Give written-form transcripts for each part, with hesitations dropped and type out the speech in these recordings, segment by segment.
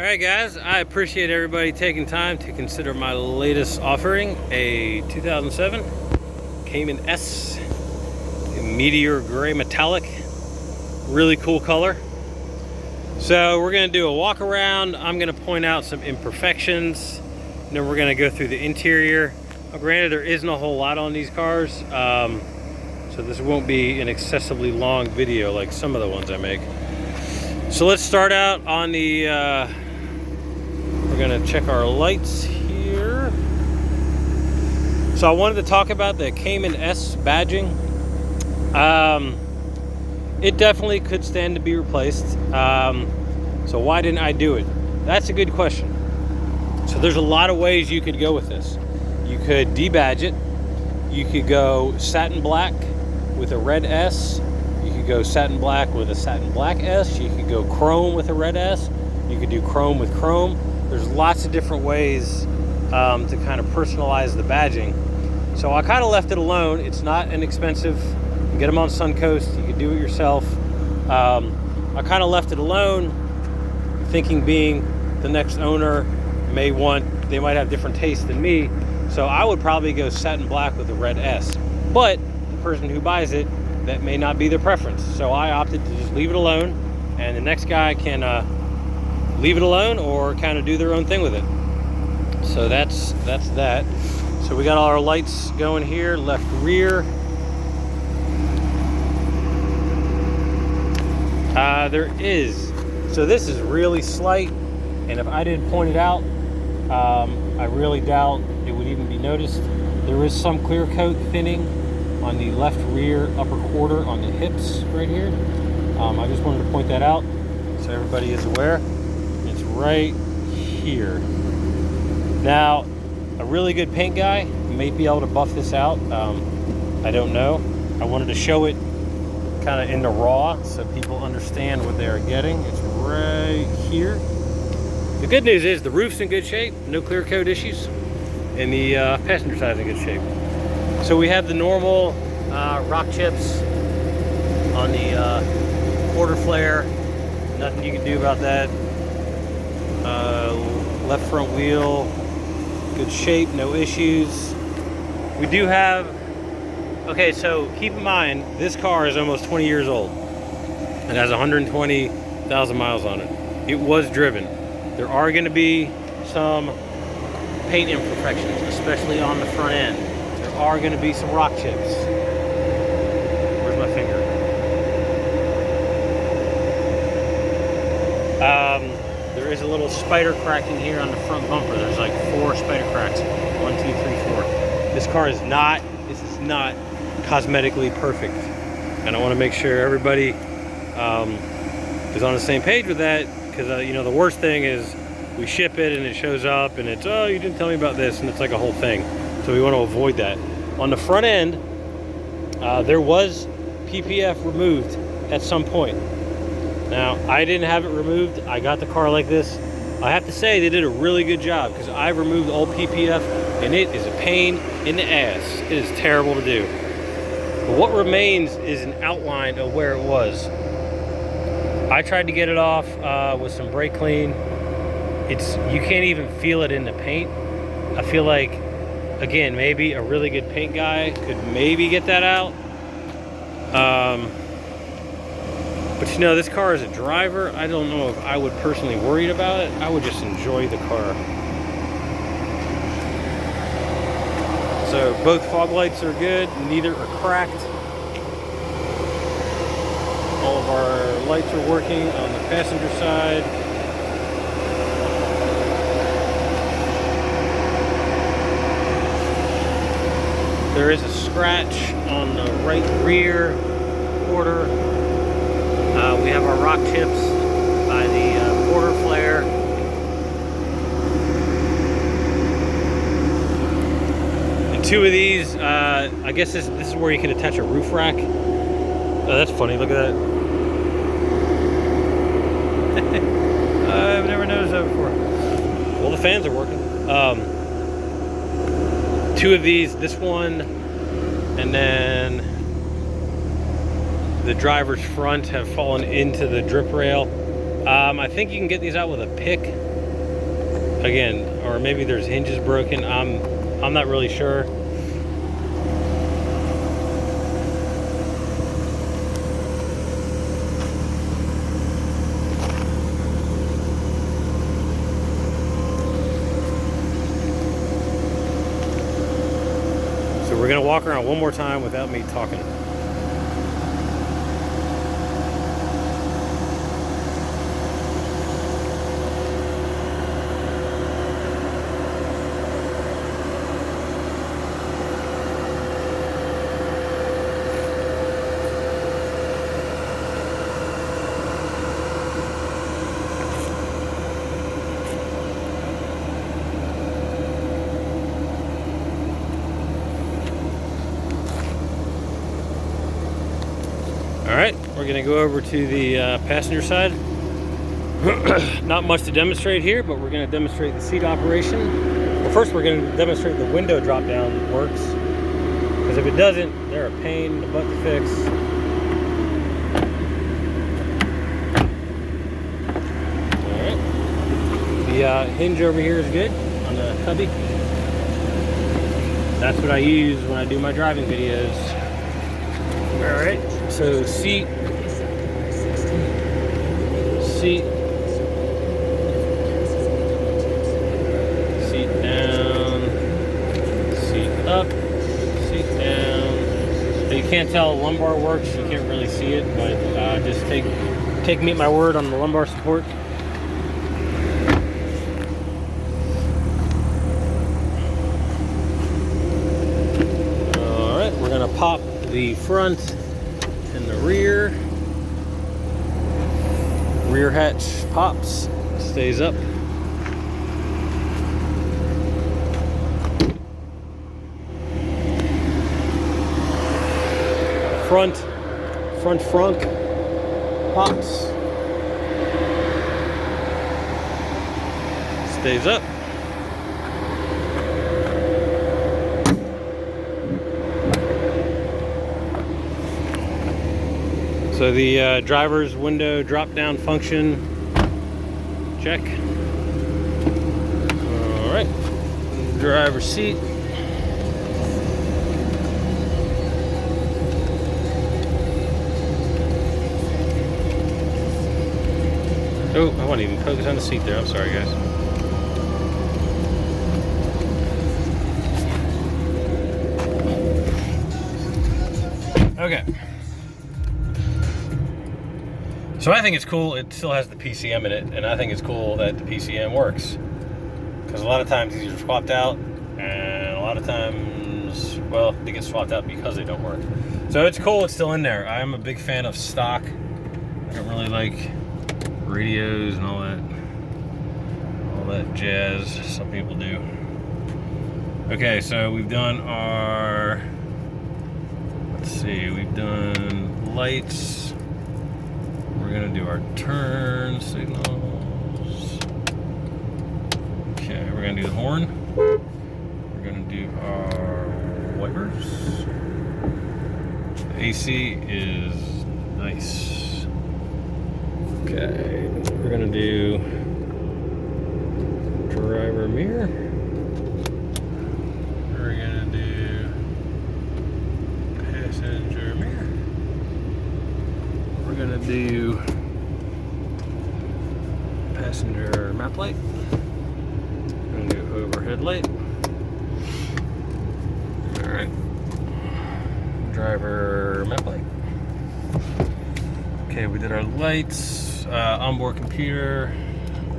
Alright guys, I appreciate everybody taking time to consider my latest offering, a 2007 Cayman S, Meteor Gray Metallic. Really cool color. So we're going to do a walk around. I'm going to point out some imperfections, and then we're going to go through the interior. Now, granted, there isn't a whole lot on these cars, so this won't be an excessively long video like some of the ones I make. So let's start out on the, we're gonna check our lights here. So I wanted to talk about the Cayman S badging. It definitely could stand to be replaced. So why didn't I do it? That's a good question. So there's a lot of ways you could go with this. You could debadge it. You could go satin black with a red S. You could go satin black with a satin black S. You could go chrome with a red S. You could do chrome with chrome. There's lots of different ways to kind of personalize the badging. So I kind of left it alone. It's not inexpensive. You can get them on Suncoast. You can do it yourself. I kind of left it alone, thinking being the next owner they might have different tastes than me. So I would probably go satin black with a red S. But the person who buys it, that may not be their preference. So I opted to just leave it alone, and the next guy can leave it alone or kind of do their own thing with it. So that's that. So we got all our lights going here, left rear. There is, so this is really slight, and if I didn't point it out, I really doubt it would even be noticed. There is some clear coat thinning on the left rear upper quarter on the hips right here. I just wanted to point that out so everybody is aware. It's right here. Now, a really good paint guy may be able to buff this out. I don't know. I wanted to show it kind of in the raw so people understand what they are getting. It's right here. The good news is the roof's in good shape, no clear coat issues, and the passenger side is in good shape. So we have the normal rock chips on the quarter flare. Nothing you can do about that. Left front wheel, good shape, no issues. We do have, okay, so keep in mind, this car is almost 20 years old. It has 120,000 miles on it. It was driven. There are going to be some paint imperfections, especially on the front end. There are going to be some rock chips. Where's my finger? There is a little spider cracking here on the front bumper. There's like 4 spider cracks. 1, 2, 3, 4. This car is not, this is not cosmetically perfect. And I want to make sure everybody is on the same page with that, because you know, the worst thing is we ship it and it shows up and it's, oh, you didn't tell me about this, and it's like a whole thing. So we want to avoid that. On the front end, there was PPF removed at some point. Now, I didn't have it removed. I got the car like this. I have to say they did a really good job, because I removed all PPF and it is a pain in the ass. It is terrible to do. But what remains is an outline of where it was. I tried to get it off with some brake clean. You can't even feel it in the paint. I feel like, again, maybe a really good paint guy could maybe get that out. But you know, this car as a driver, I don't know if I would personally worry about it. I would just enjoy the car. So both fog lights are good, neither are cracked. All of our lights are working on the passenger side. There is a scratch on the right rear quarter. We have our rock chips by the quarter flare. And 2 of these, I guess this is where you can attach a roof rack. Oh, that's funny, look at that. I've never noticed that before. Well, the fans are working. 2 of these, this one, and then the driver's front have fallen into the drip rail. I think you can get these out with a pick. again, or maybe there's hinges broken. I'm not really sure. So we're gonna walk around one more time without me talking. All right, we're gonna go over to the passenger side. Not much to demonstrate here, but we're gonna demonstrate the seat operation. Well, first we're gonna demonstrate the window drop down works, because if it doesn't, they're a pain in the butt to fix. All right, the hinge over here is good on the cubby. That's what I use when I do my driving videos. All right. So seat down, seat up, seat down. So you can't tell lumbar works, you can't really see it, but just take me at my word on the lumbar support. All right, we're gonna pop the front and the rear hatch pops, stays up. Front pops, stays up. So the driver's window drop down function, check. All right, driver's seat. Oh, I wasn't even focused on the seat there. I'm sorry, guys. Okay. So I think it's cool, it still has the PCM in it, and I think it's cool that the PCM works. Because a lot of times these are swapped out, and a lot of times, well, they get swapped out because they don't work. So it's cool it's still in there. I'm a big fan of stock. I don't really like radios and all that jazz some people do. Okay, so we've done our, let's see, we've done lights. We're gonna do our turn signals. Okay, we're gonna do the horn. We're gonna do our wipers. The AC is nice. Okay, we're gonna do driver mirror. We're gonna do passenger mirror. We're gonna do passenger map light. We're gonna do overhead light. All right. Driver map light. Okay, we did our lights, onboard computer,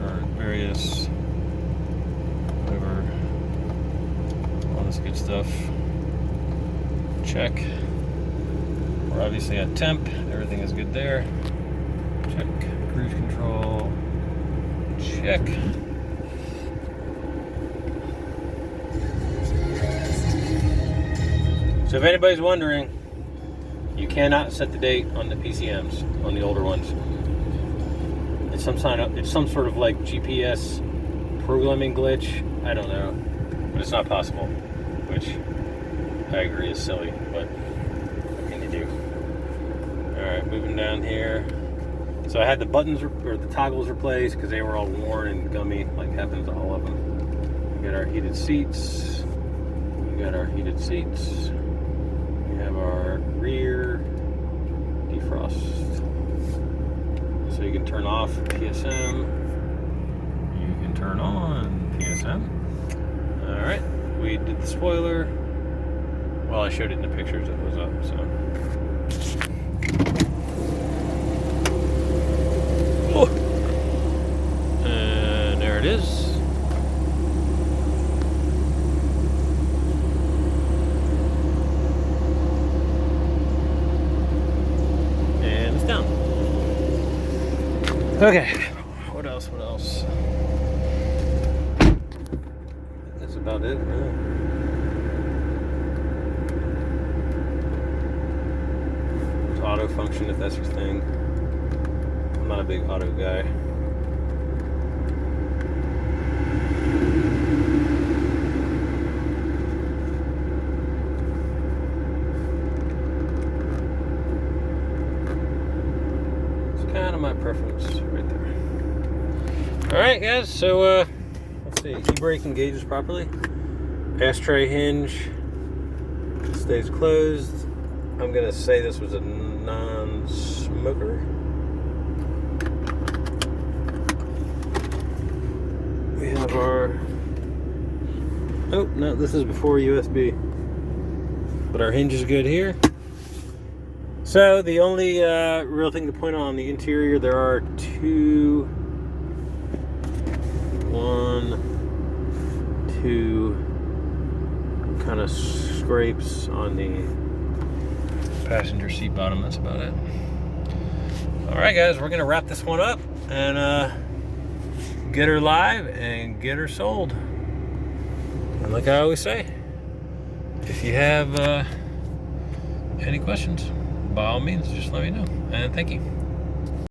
our various, whatever, all this good stuff. Check. We're obviously at temp. Everything is good there. Check. Cruise control. Check. So if anybody's wondering, you cannot set the date on the PCMs, on the older ones. It's some sort of like GPS programming glitch. I don't know, but it's not possible, which I agree is silly, but what can you do? All right, moving down here. So I had the buttons or the toggles replaced because they were all worn and gummy, like happens to all of them. We got our heated seats. We got our heated seats. We have our rear defrost. So you can turn off PSM. You can turn on PSM. All right, we did the spoiler. Well, I showed it in the pictures that was up, so. And there it is. And it's down. Okay. What else? That's about it, really. There's auto function if that's your thing. I'm not a big auto guy. It's kind of my preference right there. All right, guys. So let's see. E-brake engages properly. Ashtray hinge stays closed. I'm gonna say this was a non-smoker. We have our, oh no, this is before USB, but our hinge is good here. So the only real thing to point out on the interior, there are two kind of scrapes on the passenger seat bottom. That's about it. All right, guys, we're gonna wrap this one up and get her live and get her sold. And like I always say, if you have any questions, by all means, just let me know. And thank you.